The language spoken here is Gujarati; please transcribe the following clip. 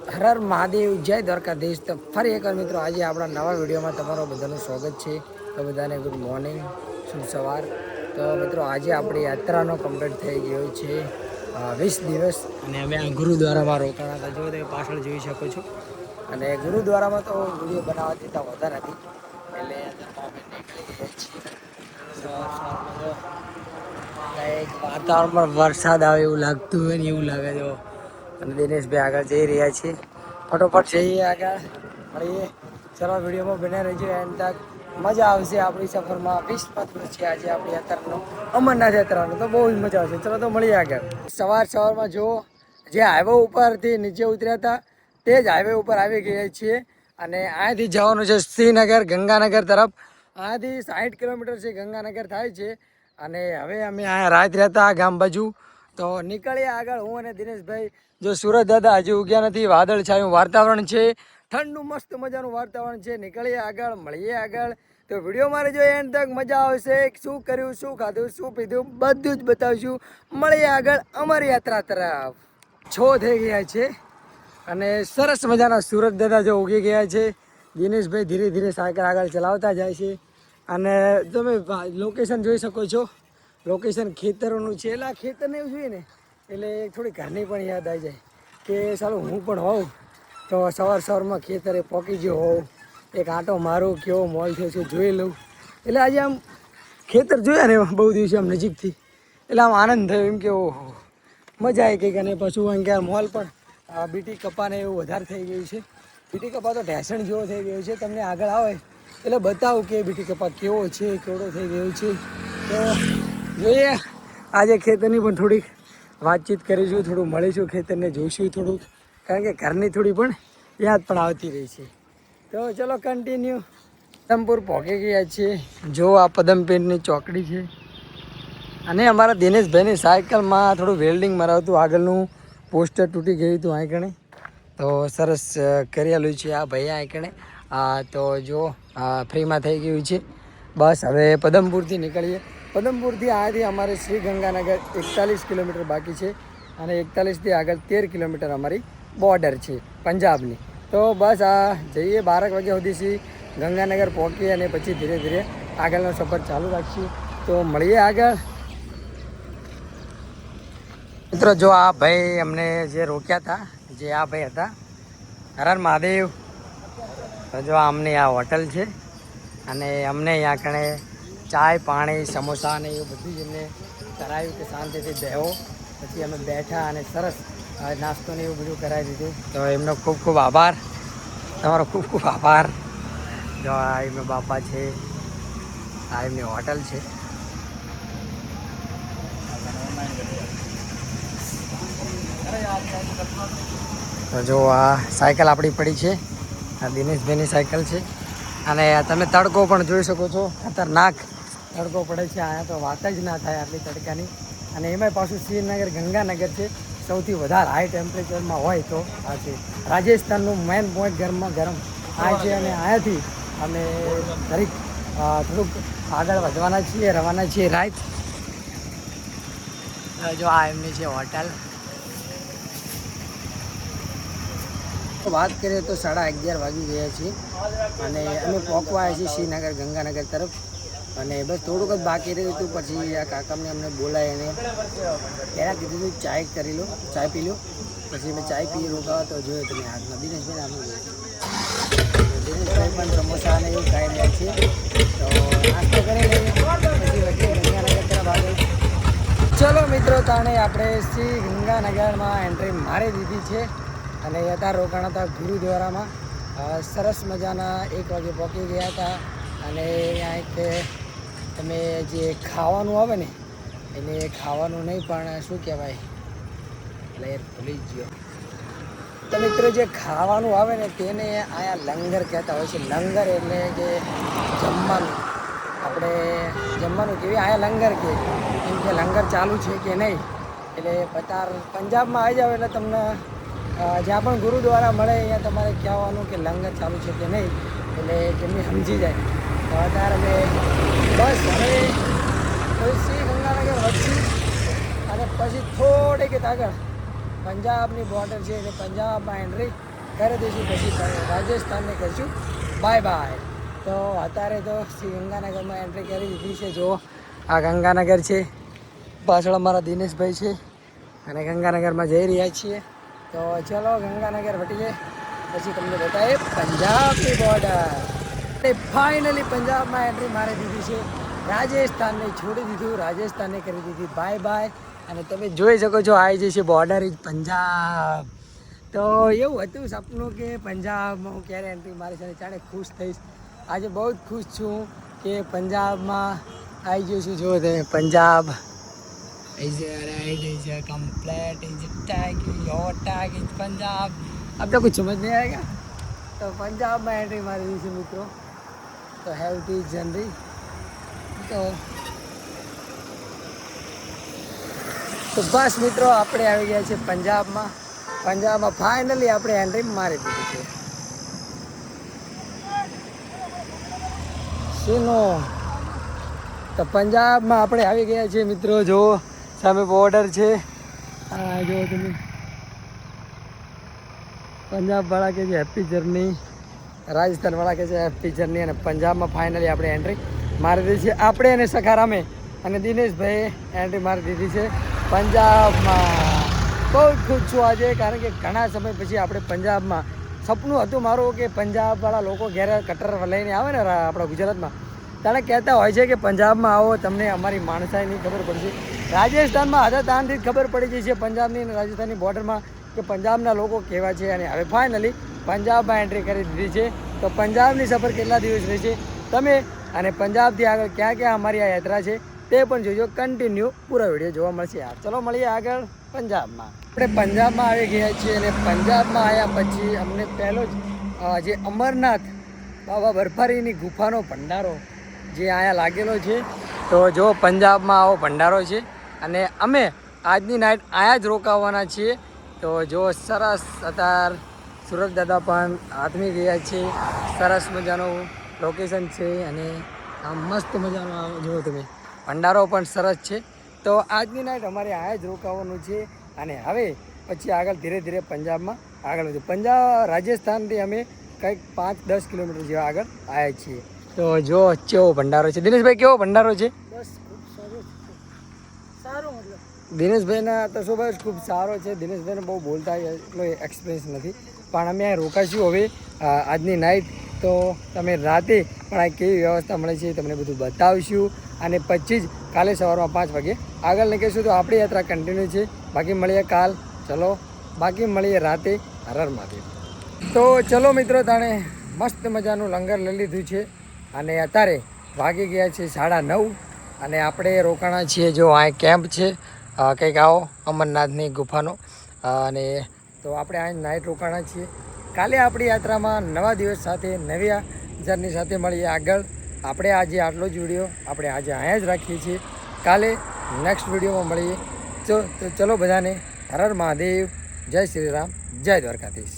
હર હર મહાદેવ, જય દ્વારકાધીશ. તો ફરી એકવાર મિત્રો આજે આપણા નવા વિડીયોમાં તમારું બધાનું સ્વાગત છે. તો બધાને ગુડ મોર્નિંગ, શુભ સવાર. તો મિત્રો આજે આપણી યાત્રાનો કમ્પ્લીટ થઈ ગયો છે 20 દિવસ, અને અમે આ ગુરુદ્વારામાં રોકાણા હતા. જો તમે પાછળ જોઈ શકો છો. અને ગુરુદ્વારામાં તો વિડીયો બનાવવા દેતા હોતા નથી, એટલે અમે નીકળી ગયા છીએ સવારમાં. કંઈક વાતાવરણમાં વરસાદ આવે એવું લાગતું હોય ને એવું લાગે છે. અને દિનેશભાઈ આગળ જઈ રહ્યા છીએ. ફટોફટ જઈએ આગળ, મળીએ. ચલો વિડીયોમાં બને રહેજો એન્ડ તક. મજા આવશે આપણી સફરમાં. 20 દિવસ છે આજે આપણી યાત્રાનો, અમરનાથ યાત્રાનો. તો બહુ જ મજા આવશે. ચલો તો મળીએ આગળ. સવારમાં જો જે હાઈવે ઉપરથી નીચે ઉતર્યા હતા તે જ હાઈવે ઉપર આવી ગયા છીએ. અને અહીંયાથી જવાનું છે શ્રીનગર, ગંગાનગર તરફ. અહીંયાથી 60 કિલોમીટર છે ગંગાનગર થાય છે. અને હવે અમે અહીંયા રાત રહેતા ગામ બાજુ. તો નીકળીએ આગળ, હું અને દિનેશભાઈ. જો સુરત દાદા હજી ઉગ્યા નથી, વાદળ છાયું વાતાવરણ છે, ઠંડુ મસ્ત મજાનું વાતાવરણ છે. નીકળીએ આગળ, મળીએ આગળ. તો વિડીયો મારે જો એન્ડ તક મજા આવશે. શું કર્યું, શું ખાધું, શું પીધું, બધું જ બતાવીશું. મળીએ આગળ અમારી યાત્રા તરફ. થઈ ગયા છે અને સરસ મજાના સુરત દાદા જો ઉગી ગયા છે. દિનેશભાઈ ધીરે ધીરે સાયકલ આગળ ચલાવતા જાય છે. અને તમે લોકેશન જોઈ શકો છો. લોકેશન ખેતરોનું છે. એટલે આ ખેતરને એવું જોઈએ ને એટલે થોડી ઘરની પણ યાદ આવી જાય કે સાલું હું પણ હોઉં તો સવારમાં ખેતરે પોકી ગયો હોઉં, એક આંટો મારું, કેવો મોલ થયો છે જોઈ લઉં. એટલે આજે આમ ખેતર જોયા ને બહુ દિવસે આમ નજીકથી, એટલે આમ આનંદ થયો. એમ કે ઓહો, મજા આવી કંઈક. અને પાછું એમ કે મોલ પણ બીટી કપાને એવું વધારે થઈ ગયું છે. બીટી કપા તો ઢેસણ જેવો થઈ ગયો છે. તમને આગળ આવે એટલે બતાવું કે બીટી કપા કેવો છે, કેવડો થઈ ગયો છે. તો જોઈએ આજે ખેતરની પણ થોડીક વાતચીત કરીશું, થોડું મળીશું, ખેતરને જોઈશું થોડુંક, કારણ કે ઘરની થોડી પણ યાદ પણ આવતી રહી છે. તો ચલો કન્ટિન્યુ. પદમપુર પહોંચી ગયા છીએ. જો આ પદમપીરની ચોકડી છે. અને અમારા દિનેશભાઈની સાયકલમાં થોડું વેલ્ડિંગ મરાવતું, આગળનું પોસ્ટર તૂટી ગયું હતું આંકણે. તો સરસ કરેલું છે આ ભાઈ આંકણે. તો જો ફ્રીમાં થઈ ગયું છે. બસ હવે પદમપુરથી નીકળીએ. પદમપુરથી આથી અમારે શ્રી ગંગાનગર 41 કિલોમીટર બાકી છે. અને 41થી આગળ 13 કિલોમીટર અમારી બોર્ડર છે પંજાબની. તો બસ આ જઈએ 12 વાગ્યા સુધી ગંગાનગર પહોંચીએ અને પછી ધીરે ધીરે આગળનો સફર ચાલુ રાખીએ. તો મળીએ આગળ. મિત્રો જો આ ભાઈ અમને જે રોક્યા હતા, જે આ ભાઈ હતા, હર હર મહાદેવ. તો જો અમને આ હોટલ છે અને અમને અહીંયા કણે ચાય, પાણી, સમોસા ને એવું બધું જ એમને કરાવ્યું કે શાંતિથી બેહો. પછી અમે બેઠા અને સરસ નાસ્તો ને એવું બધું કરાવી દીધું. તો એમનો ખૂબ ખૂબ આભાર, તમારો ખૂબ ખૂબ આભાર. જો આ એમના બાપા છે, આ એમની હોટલ છે. તો જો આ સાયકલ આપણી પડી છે, આ દિનેશભાઈની સાયકલ છે. અને તમે તડકો પણ જોઈ શકો છો, ખતરનાક તડકો પડે છે અહીંયા. તો વાત જ ના થાય આટલી તડકાની. અને એમાંય પાછું શ્રીનગર ગંગાનગર છે, સૌથી વધારે હાઈ ટેમ્પરેચરમાં હોય તો આ છે. રાજસ્થાનનું મેઇન પોઈન્ટ ગરમમાં ગરમ આ છે. અને અહીંયાથી અમે દરેક થોડુંક આગળ વધવાના છીએ, રવાના છીએ રાઈટ. જો આ એમની છે હોટલ. વાત કરીએ તો 11:30 વાગી ગયા છીએ અને અમે પહોંચવા આવ્યા છીએ શ્રીનગર ગંગાનગર તરફ. અને બસ થોડુંક જ બાકી રહ્યું હતું. પછી આ કાકાને અમને બોલાય અને પહેલાં કીધું હતું ચાય કરી લો, ચાય પી લો. પછી અમે ચાય પીએ રોકાવા. તો જોયો તમે હાથમાં દિનેશભાઈ આનું દિનેશભાઈ પણ સમોસા અને એવું ખાઈ રહ્યા છે. તો નાસ્તો કરી લઈએ પછી વચ્ચે ગંગાનગર તરફ આગળ. ચલો મિત્રો, તાણે આપણે શ્રી ગંગાનગરમાં એન્ટ્રી મારી દીધી છે. અને અત્યારે રોકાણા હતા ગુરુદ્વારામાં. સરસ મજાના 1 વાગે પહોંચી ગયા હતા. અને અહીંયા એક તમે જે ખાવાનું આવે ને, એને ખાવાનું નહીં પણ શું કહેવાય, એટલે ભૂલી ગયો. તો મિત્રો જે ખાવાનું આવે ને તેને અહીંયા લંગર કહેતા હોય છે. લંગર એટલે કે જમવાનું. આપણે જમવાનું કેવી અહીંયા લંગર કે એમ કે લંગર ચાલુ છે કે નહીં. એટલે પંજાબમાં આવી જાવ એટલે તમને જ્યાં પણ ગુરુદ્વારા મળે અહીંયા તમારે કહેવાનું કે લંગર ચાલુ છે કે નહીં. એટલે જેમની સમજી જાય. તો અત્યારે અમે બસ હવે શ્રી ગંગાનગર વચ્ચે અને પછી થોડીક આગળ પંજાબની બોર્ડર છે. એટલે પંજાબમાં એન્ટ્રી કરી દઈશું, પછી રાજસ્થાનને કહીશું બાય બાય. તો અત્યારે તો શ્રી ગંગાનગરમાં એન્ટ્રી કરી દીધી છે. જો આ ગંગાનગર છે, પાછળ અમારા દિનેશભાઈ છે અને ગંગાનગરમાં જઈ રહ્યા છીએ. તો ચલો ગંગાનગર વટીએ, પછી તમને બતાવીએ પંજાબની બોર્ડર. ફાઇનલી પંજાબમાં એન્ટ્રી મારી દીધી છે. રાજસ્થાનને છોડી દીધું, રાજસ્થાનને કરી દીધી બાય બાય. અને તમે જોઈ શકો છો આવી જશે બોર્ડર ઇઝ પંજાબ. તો એવું હતું સપનું કે પંજાબમાં હું ક્યારે એન્ટ્રી મારીશ અને જાણે ખુશ થઈશ. આજે બહુ જ ખુશ છું કે પંજાબમાં આવી ગયું છું. જો તમે Punjab complete is tag your tag is Punjab. अब तो कुछ समझ नहीं आएगा. तो पंजाब में एंट्री मारी दी थी मित्रों. तो हेल्थ इज जनरी. તો બસ મિત્રો આપણે આવી ગયા છીએ પંજાબમાં. પંજાબમાં ફાઇનલી આપણે એન્ટ્રી મારી દીધી છે. શીનો તો પંજાબમાં આપણે આવી ગયા છીએ મિત્રો. જો સામે બોર્ડર છે, આ જો તમે પંજાબવાળા કે છે હેપી જર્ની, રાજસ્થાનવાળા કે છે હેપી જર્ની. અને પંજાબમાં ફાઇનલી આપણે એન્ટ્રી મારી દીધી છે. આપણે અને સખારામે અને દિનેશભાઈએ એન્ટ્રી મારી દીધી છે પંજાબમાં. બહુ જ ખુશ છું આજે, કારણ કે ઘણા સમય પછી આપણે પંજાબમાં. સપનું હતું મારું કે પંજાબવાળા લોકો ઘેર કટર લઈને આવે ને આપણા ગુજરાતમાં, ત્યારે કહેતા હોય છે કે પંજાબમાં આવો તમને અમારી માણસાઈની ખબર પડશે. રાજસ્થાનમાં હતા ત્યાંથી જ ખબર પડી જશે પંજાબની અને રાજસ્થાનની બોર્ડરમાં કે પંજાબના લોકો કેવા છે. અને હવે ફાઇનલી પંજાબમાં એન્ટ્રી કરી દીધી છે. તો પંજાબની સફર કેટલા દિવસ રહેશે તમે, અને પંજાબથી આગળ ક્યાં ક્યાં અમારી આ યાત્રા છે તે પણ જોજો. કન્ટિન્યુ પૂરા વિડીયો જોવા મળશે. ચલો મળીએ આગળ પંજાબમાં. આપણે પંજાબમાં આવી ગયા છીએ અને પંજાબમાં આવ્યા પછી અમને પહેલો જ જે અમરનાથ બાબા બર્ફારીની ગુફાનો ભંડારો જે અહીંયા લાગેલો છે. તો જો પંજાબમાં આવો ભંડારો છે અને અમે આજની નાઇટ અહીંયા જ રોકાવાના છીએ. તો જો સરસ અત્યારે સુરત દાદા પણ હાથમી ગયા છે. સરસ મજાનું લોકેશન છે અને આમ મસ્ત મજાનો જુઓ તમે ભંડારો પણ સરસ છે. તો આજની નાઇટ અમારે અહીંયા જ રોકાવાનું છે. અને હવે પછી આગળ ધીરે ધીરે પંજાબમાં આગળ વધુ. રાજસ્થાનથી અમે કંઈક 5-10 કિલોમીટર જેવા આગળ આવ્યા છીએ. તો જો કેવો ભંડારો છે. દિનેશભાઈ કેવો ભંડારો છે? બસ ખૂબ સારો. મતલબ દિનેશભાઈના તો સ્વભાવ ખૂબ સારો છે. દિનેશભાઈને બહુ બોલતા એટલો એક્સપિરિયન્સ નથી, પણ અમે અહીં રોકાશું હવે આજની નાઇટ. તો તમે રાતે પણ આ કેવી વ્યવસ્થા મળે છે તમને બધું બતાવીશું. અને પછી જ કાલે સવારમાં 5 વાગે આગળ નીકળીશું. તો આપણી યાત્રા કન્ટિન્યુ છે. બાકી મળીએ કાલ. ચલો બાકી મળીએ રાતે. હર હર મહાદેવ. તો ચલો મિત્રો, તાણે મસ્ત મજાનું લંગર લઈ લીધું છે અને અત્યારે વાગી ગયા છે 9:30 અને આપણે રોકાણા છીએ. જો આ કેમ્પ છે કંઈક આવો અમરનાથની ગુફાનો. અને તો આપણે આ નાઇટ રોકાણા છીએ. કાલે આપણી યાત્રામાં નવા દિવસ સાથે નવી જર્ની સાથે મળીએ આગળ. આપણે આજે આટલો જ વિડીયો આપણે આજે અહીંયા જ રાખીએ છીએ. કાલે નેક્સ્ટ વિડીયોમાં મળીએ. તો ચલો બધાને હર હર મહાદેવ. જય શ્રી રામ, જય દ્વારકાધીશ.